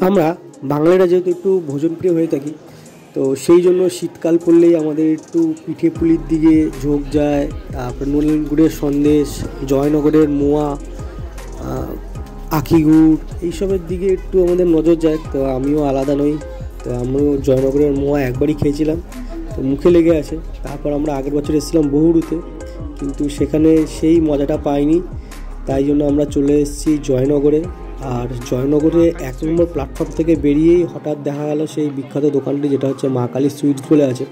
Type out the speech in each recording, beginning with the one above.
আমরা বাঙালিরা যেহেতু একটু ভোজনপ্রিয় হয়ে থাকি, তো সেই জন্য শীতকাল পড়লেই আমাদের একটু পিঠে পুলির দিকে ঝোঁক যায়। তারপর নলেন গুড়ের সন্দেশ, জয়নগরের মোয়া, আখি গুড়, এইসবের দিকে একটু আমাদের নজর যায়। তো আমিও আলাদা নই, তো আমিও জয়নগরের মোয়া একবারই খেয়েছিলাম, তো মুখে লেগে আছে। তারপর আমরা আগের বছর এসেছিলাম বহুরুতে, কিন্তু সেখানে সেই মজাটা পাইনি, তাই জন্য আমরা চলে এসেছি জয়নগরে। আর জয়নগরে 1 নম্বর প্ল্যাটফর্ম থেকে বেরিয়েই হঠাৎ দেখা গেল সেই বিখ্যাত দোকানটি, যেটা হচ্ছে মা কালী সুইটস বলে আছে।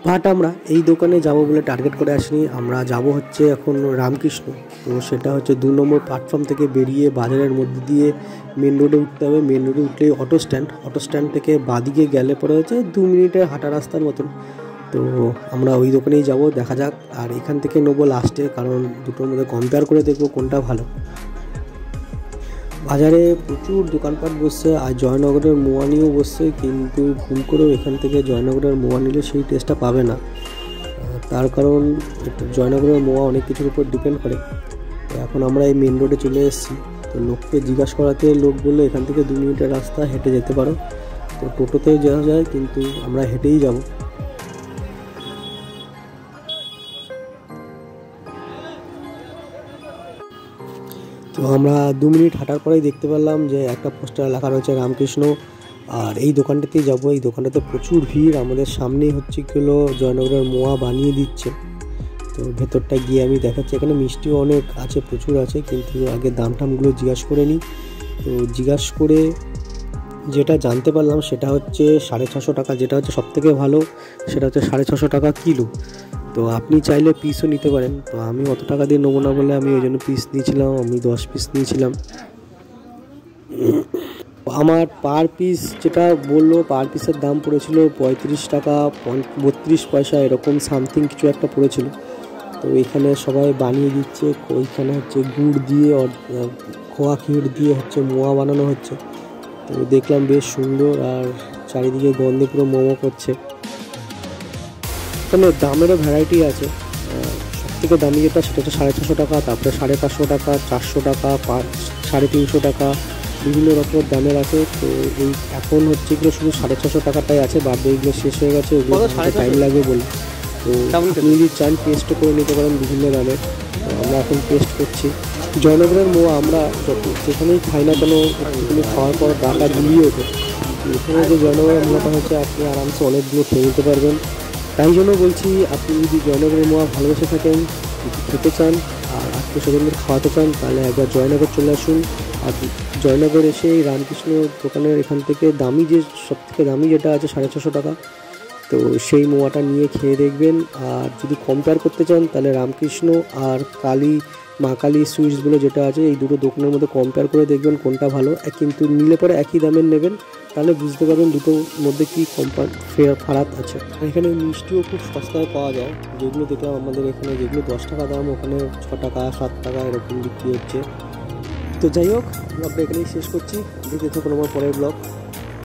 বাট আমরা এই দোকানে যাব বলে টার্গেট করে আসিনি, আমরা যাব হচ্ছে এখন রামকৃষ্ণ। তো সেটা হচ্ছে 2 নম্বর প্ল্যাটফর্ম থেকে বেরিয়ে বাজারের মধ্যে দিয়ে মেন রোডে উঠতে হবে। মেন রোডে উঠলেই অটো স্ট্যান্ড থেকে বাদিকে গেলে পরে হচ্ছে 2 মিনিটের হাঁটা রাস্তার মতন। তো আমরা ওই দোকানেই যাব, দেখা যাক। আর এখান থেকে নেবো লাস্টে, কারণ দুটোর মধ্যে কম্পেয়ার করে দেখবো কোনটা ভালো। বাজারে প্রচুর দোকানপাট বসছে, আর জয়নগরের মোয়া নিয়েও বসছে, কিন্তু ভুল করেও এখান থেকে জয়নগরের মোয়া নিলে সেই টেস্টটা পাবে না। তার কারণ জয়নগরের মোয়া অনেক কিছুর উপর ডিপেন্ড করে। তো এখন আমরা এই মেন রোডে চলে এসেছি। তো লোককে জিজ্ঞাসা করাতে লোক বললো এখান থেকে 2 মিনিটের রাস্তা, হেঁটে যেতে পারো। তো টোটোতেও যাওয়া যায়, কিন্তু আমরা হেঁটেই যাব। তো আমরা 2 মিনিট হাঁটার পরেই দেখতে পেলাম যে একটা পোস্টার লেখা রয়েছে রামকৃষ্ণ, আর এই দোকানটাতেই যাব। এই দোকানটাতে প্রচুর ভিড়, আমাদের সামনেই হচ্ছে কিলো জয়নগরের মোয়া বানিয়ে দিচ্ছে। তো ভেতরটা গিয়ে আমি দেখাচ্ছি, এখানে মিষ্টিও অনেক আছে, প্রচুর আছে, কিন্তু আগে দাম টামগুলো জিজ্ঞাসা করে নিই। তো জিজ্ঞাসা করে যেটা জানতে পারলাম সেটা হচ্ছে 650 টাকা, যেটা হচ্ছে সবথেকে ভালো, সেটা হচ্ছে 650 টাকা কিলো। তো আপনি চাইলে পিসও নিতে পারেন, তো আমি অত টাকা দিয়ে নেবো না বলে আমি ওই জন্য পিস নিয়েছিলাম, আমি 10 পিস নিয়েছিলাম। আমার পার পিস যেটা বললো, পার পিসের দাম পড়েছিল 35 টাকা 32 পয়সা, এরকম সামথিং কিছু একটা পড়েছিল। তো এখানে সবাই বানিয়ে দিচ্ছে, ওইখানে হচ্ছে গুড় দিয়ে খোয়া ক্ষীর দিয়ে হচ্ছে মোয়া বানানো হচ্ছে। তো দেখলাম বেশ সুন্দর, আর চারিদিকে গন্ধে পুরো মোমো করছে। এখানে দামেরও ভ্যারাইটি আছে, সবথেকে দামি যেটা সেটা হচ্ছে 650 টাকা, তারপরে 550 টাকা, 400 টাকা, 350 টাকা, বিভিন্ন রকমের দামের আছে। তো এই এখন হচ্ছে এগুলো শুধু 650 টাকাটাই আছে, বাদ এগুলো শেষ হয়ে গেছে, ওগুলো টাইম লাগবে বলে। তো আপনি যদি চান টেস্ট করে নিতে পারেন বিভিন্ন দামের। তো আমরা এখন টেস্ট করছি জয়নগরের মোয়া। আমরা যেখানেই খাই না কেন একটুখানি খাওয়ার পর ডাটা দিয়ে ওঠে। এখানে যে জয়নগরের মোয়াটা হচ্ছে আপনি আরামসে অনেকগুলো খেয়ে নিতে পারবেন। তাই জন্য বলছি, আপনি যদি জয়নগরের মোয়া ভালোবেসে থাকেন, খেতে চান আর আত্মীয় স্বজনদের খাওয়াতে চান, তাহলে একবার জয়নগর চলে আসুন। আর জয়নগর এসে এই রামকৃষ্ণ দোকানের এখান থেকে দামি, যে সবথেকে দামি যেটা আছে 650 টাকা, তো সেই মোয়াটা নিয়ে খেয়ে দেখবেন। আর যদি কম্পেয়ার করতে চান তাহলে রামকৃষ্ণ আর মা কালী সুইটস বলে যেটা আছে, এই দুটো দোকানের মধ্যে কম্পেয়ার করে দেখবেন কোনটা ভালো। কিন্তু নিলে পরে একই দামের নেবেন, তাহলে বুঝতে পারবেন দুটোর মধ্যে কী ফারাক আছে। এখানে মিষ্টিও খুব সস্তায় পাওয়া যায়, যেগুলো দেখলাম আমাদের এখানে যেগুলো 10 টাকা দাম, ওখানে 6 টাকা 7 টাকা এরকম বিক্রি হচ্ছে। তো যাই হোক, ব্লগটা এখানেই শেষ করছি, দেখতে থাকুন আমার পরের ব্লগ।